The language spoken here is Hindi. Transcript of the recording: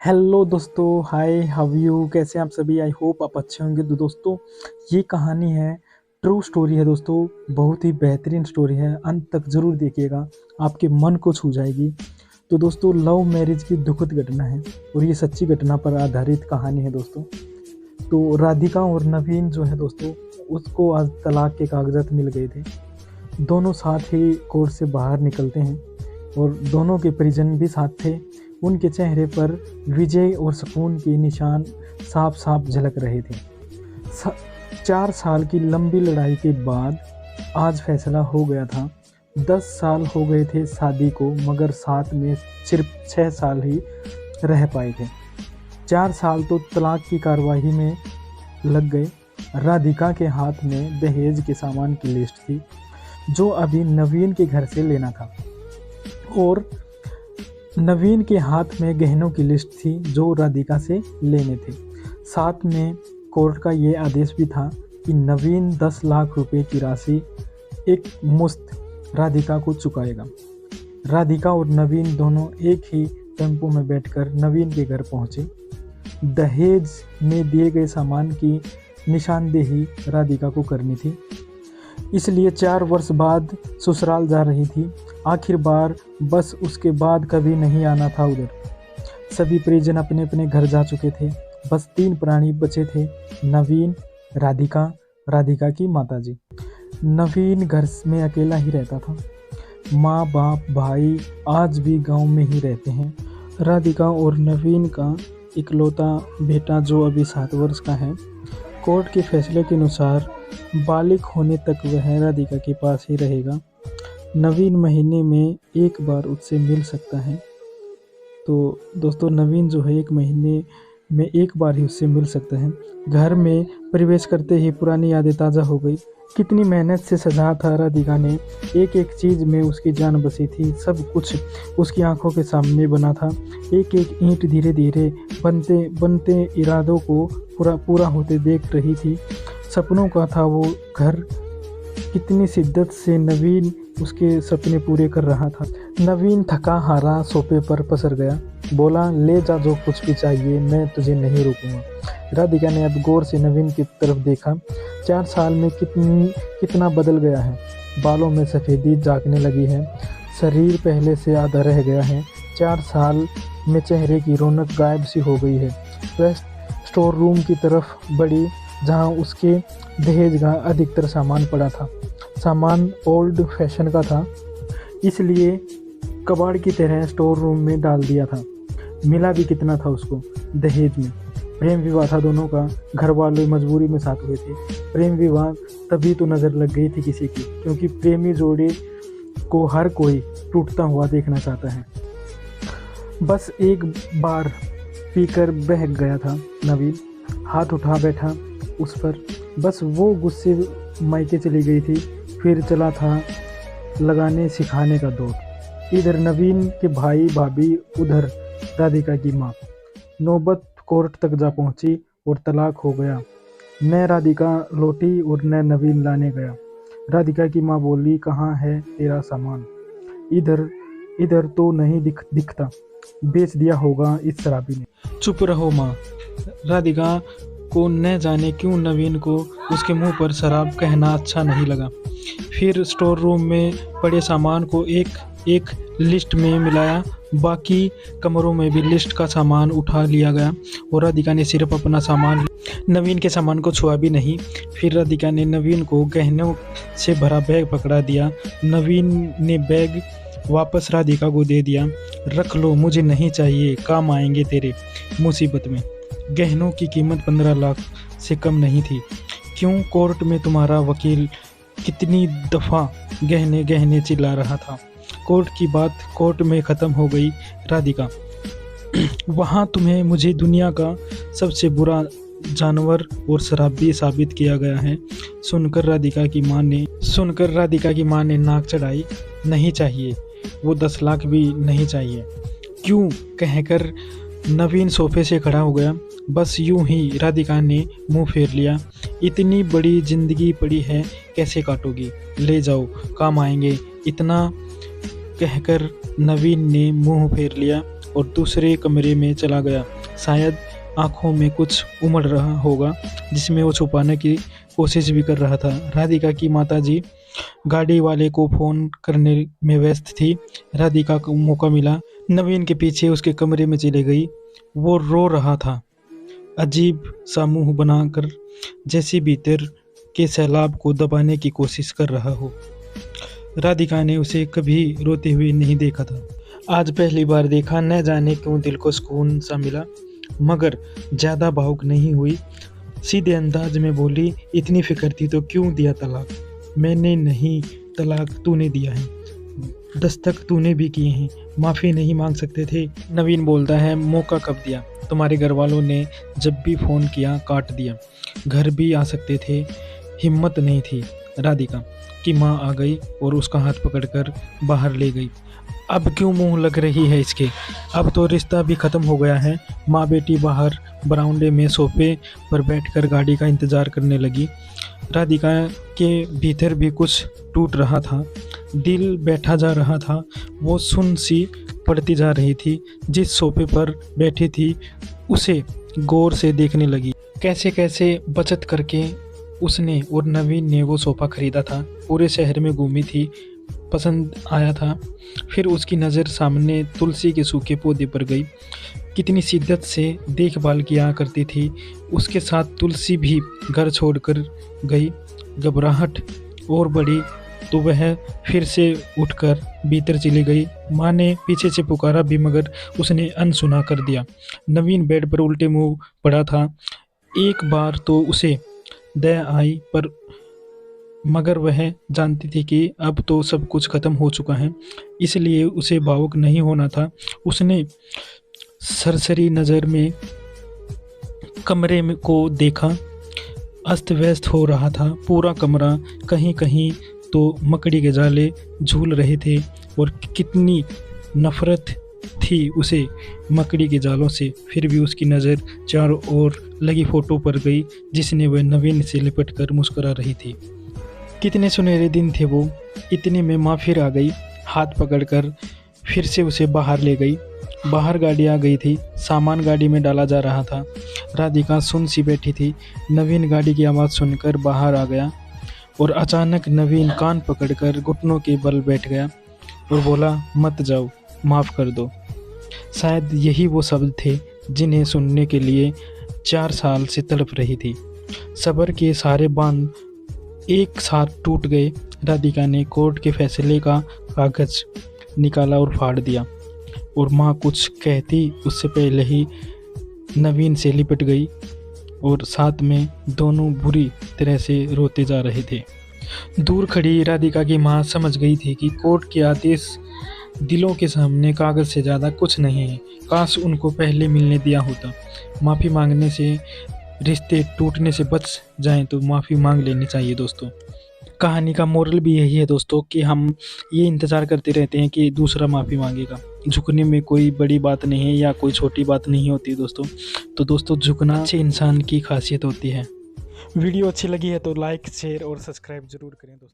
हेलो दोस्तों, हाय, हाउ यू, कैसे हैं आप सभी। आई होप आप अच्छे होंगे। तो दोस्तों, ये कहानी है, ट्रू स्टोरी है दोस्तों। बहुत ही बेहतरीन स्टोरी है, अंत तक ज़रूर देखिएगा, आपके मन को छू जाएगी। तो दोस्तों, लव मैरिज की दुखद घटना है और ये सच्ची घटना पर आधारित कहानी है दोस्तों। तो राधिका और नवीन जो है दोस्तों, उसको आज तलाक के कागजात मिल गए थे। दोनों साथ ही कोर्ट से बाहर निकलते हैं और दोनों के परिजन भी साथ थे। उनके चेहरे पर विजय और सुकून के निशान साफ साफ झलक रहे थे। 4 साल की लंबी लड़ाई के बाद आज फैसला हो गया था। 10 साल हो गए थे शादी को, मगर साथ में सिर्फ 6 साल ही रह पाए थे। 4 साल तो तलाक की कार्रवाई में लग गए। राधिका के हाथ में दहेज के सामान की लिस्ट थी जो अभी नवीन के घर से लेना था, और नवीन के हाथ में गहनों की लिस्ट थी जो राधिका से लेने थे। साथ में कोर्ट का ये आदेश भी था कि नवीन 10 लाख रुपए की राशि एक मुश्त राधिका को चुकाएगा। राधिका और नवीन दोनों एक ही टेम्पो में बैठकर नवीन के घर पहुंचे। दहेज में दिए गए सामान की निशानदेही राधिका को करनी थी, इसलिए 4 वर्ष बाद ससुराल जा रही थी। आखिर बार बस उसके बाद कभी नहीं आना था उधर। सभी परिजन अपने अपने घर जा चुके थे। बस 3 प्राणी बचे थे, नवीन, राधिका, राधिका की माताजी। नवीन घर में अकेला ही रहता था। माँ बाप भाई आज भी गांव में ही रहते हैं। राधिका और नवीन का इकलौता बेटा जो अभी 7 वर्ष का है, कोर्ट के फैसले के अनुसार बालिग होने तक वह राधिका के पास ही रहेगा। नवीन महीने में एक बार उससे मिल सकता है। तो दोस्तों, नवीन जो है 1 महीने में एक बार ही उससे मिल सकता है। घर में प्रवेश करते ही पुरानी यादें ताज़ा हो गई। कितनी मेहनत से सजा था राधिका ने, एक एक चीज़ में उसकी जान बसी थी। सब कुछ उसकी आंखों के सामने बना था। एक एक ईंट धीरे धीरे बनते बनते इरादों को पूरा होते देख रही थी। सपनों का था वो घर। कितनी शिद्दत से नवीन उसके सपने पूरे कर रहा था। नवीन थका हारा सोफे पर पसर गया। बोला, ले जा जो कुछ भी चाहिए, मैं तुझे नहीं रोकूंगा। राधिका ने अब गौर से नवीन की तरफ देखा। 4 साल में कितना बदल गया है। बालों में सफ़ेदी जागने लगी है, शरीर पहले से आधा रह गया है। 4 साल में चेहरे की रौनक गायब सी हो गई है। वह स्टोर रूम की तरफ बढ़ी जहाँ उसके दहेज का अधिकतर सामान पड़ा था। सामान ओल्ड फैशन का था, इसलिए कबाड़ की तरह स्टोर रूम में डाल दिया था। मिला भी कितना था उसको दहेज में। प्रेम विवाह था दोनों का। घर वाले मजबूरी में साथ हुए थे। प्रेम विवाह तभी तो नज़र लग गई थी किसी की, क्योंकि प्रेमी जोड़े को हर कोई टूटता हुआ देखना चाहता है। बस एक बार पीकर बह गया था नवीन। हाथ उठा बैठा उस पर। बस वो गुस्से मायके चली गई थी। फिर चला था लगाने सिखाने का दौर। इधर नवीन के भाई भाभी, उधर राधिका की माँ। नौबत कोर्ट तक जा पहुंची और तलाक हो गया। न राधिका लौटी और न नवीन लाने गया। राधिका की माँ बोली, कहाँ है तेरा सामान? इधर तो नहीं दिखता, बेच दिया होगा इस शराबी ने। चुप रहो माँ। राधिका को न जाने क्यों नवीन को उसके मुंह पर शराब कहना अच्छा नहीं लगा। फिर स्टोर रूम में पड़े सामान को एक लिस्ट में मिलाया। बाकी कमरों में भी लिस्ट का सामान उठा लिया गया और राधिका ने सिर्फ अपना सामान, नवीन के सामान को छुआ भी नहीं। फिर राधिका ने नवीन को गहनों से भरा बैग पकड़ा दिया। नवीन ने बैग वापस राधिका को दे दिया। रख लो, मुझे नहीं चाहिए, काम आएंगे तेरे मुसीबत में। गहनों की कीमत 15 लाख से कम नहीं थी। क्यों? कोर्ट में तुम्हारा वकील कितनी दफ़ा गहने गहने चिल्ला रहा था। कोर्ट की बात कोर्ट में ख़त्म हो गई राधिका। वहाँ तुम्हें मुझे दुनिया का सबसे बुरा जानवर और शराबी साबित किया गया है। सुनकर राधिका की माँ ने नाक चढ़ाई। नहीं चाहिए, वो 10 लाख भी नहीं चाहिए। क्यों? कहकर नवीन सोफे से खड़ा हो गया। बस यूं ही राधिका ने मुंह फेर लिया। इतनी बड़ी जिंदगी पड़ी है, कैसे काटोगी? ले जाओ, काम आएंगे। इतना कहकर नवीन ने मुंह फेर लिया और दूसरे कमरे में चला गया। शायद आंखों में कुछ उमड़ रहा होगा जिसमें वो छुपाने की कोशिश भी कर रहा था। राधिका की माताजी गाड़ी वाले को फ़ोन करने में व्यस्त थी। राधिका को मौका मिला, नवीन के पीछे उसके कमरे में चली गई। वो रो रहा था, अजीब सा मुंह बनाकर, जैसे भीतर के सैलाब को दबाने की कोशिश कर रहा हो। राधिका ने उसे कभी रोते हुए नहीं देखा था। आज पहली बार देखा, न जाने क्यों दिल को सुकून सा मिला, मगर ज़्यादा भावुक नहीं हुई। सीधे अंदाज में बोली, इतनी फिक्र थी तो क्यों दिया तलाक? मैंने नहीं, तलाक तूने दिया है, दस्तक तूने भी किए हैं, माफ़ी नहीं मांग सकते थे? नवीन बोलता है, मौका कब दिया? तुम्हारे घर वालों ने जब भी फ़ोन किया काट दिया। घर भी आ सकते थे, हिम्मत नहीं थी। राधिका की माँ आ गई और उसका हाथ पकड़कर बाहर ले गई। अब क्यों मुंह लग रही है इसके? अब तो रिश्ता भी ख़त्म हो गया है। माँ बेटी बाहर बरामदे में सोफे पर बैठकर गाड़ी का इंतज़ार करने लगी। राधिका के भीतर भी कुछ टूट रहा था, दिल बैठा जा रहा था। वो सुन सी पड़ती जा रही थी। जिस सोफे पर बैठी थी उसे गौर से देखने लगी। कैसे कैसे बचत करके उसने और नवीन ने वो सोफ़ा ख़रीदा था। पूरे शहर में घूमी थी, पसंद आया था। फिर उसकी नज़र सामने तुलसी के सूखे पौधे पर गई। कितनी शिद्दत से देखभाल किया करती थी। उसके साथ तुलसी भी घर छोड़कर गई। घबराहट और बढ़ी तो वह फिर से उठकर भीतर चली गई। माँ ने पीछे से पुकारा भी, मगर उसने अनसुना कर दिया। नवीन बेड पर उल्टे मुंह पड़ा था। एक बार तो उसे दया आई, मगर वह जानती थी कि अब तो सब कुछ खत्म हो चुका है, इसलिए उसे भावुक नहीं होना था। उसने सरसरी नज़र में कमरे को देखा। अस्त व्यस्त हो रहा था पूरा कमरा। कहीं कहीं तो मकड़ी के जाले झूल रहे थे और कितनी नफरत थी उसे मकड़ी के जालों से। फिर भी उसकी नज़र चारों ओर लगी फ़ोटो पर गई, जिसने वह नवीन से लिपट कर मुस्कुरा रही थी। कितने सुनहरे दिन थे वो। इतने में माँ फिर आ गई, हाथ पकड़कर फिर से उसे बाहर ले गई। बाहर गाड़ी आ गई थी, सामान गाड़ी में डाला जा रहा था। राधिका सुन सी बैठी थी। नवीन गाड़ी की आवाज़ सुनकर बाहर आ गया और अचानक नवीन कान पकड़कर घुटनों के बल बैठ गया और बोला, मत जाओ, माफ़ कर दो। शायद यही वो शब्द थे जिन्हें सुनने के लिए 4 साल से तड़प रही थी। सब्र के सारे बांध एक साथ टूट गए। राधिका ने कोर्ट के फैसले का कागज़ निकाला और फाड़ दिया, और माँ कुछ कहती उससे पहले ही नवीन से लिपट गई और साथ में दोनों बुरी तरह से रोते जा रहे थे। दूर खड़ी राधिका की माँ समझ गई थी कि कोर्ट के आदेश दिलों के सामने कागज़ से ज़्यादा कुछ नहीं है। काश उनको पहले मिलने दिया होता। माफ़ी मांगने से रिश्ते टूटने से बच जाएं तो माफ़ी मांग लेनी चाहिए दोस्तों। कहानी का मोरल भी यही है दोस्तों कि हम ये इंतज़ार करते रहते हैं कि दूसरा माफ़ी मांगेगा। झुकने में कोई बड़ी बात नहीं है या कोई छोटी बात नहीं होती दोस्तों। तो दोस्तों, झुकना अच्छे इंसान की खासियत होती है। वीडियो अच्छी लगी है तो लाइक, शेयर और सब्सक्राइब ज़रूर करें दोस्तों।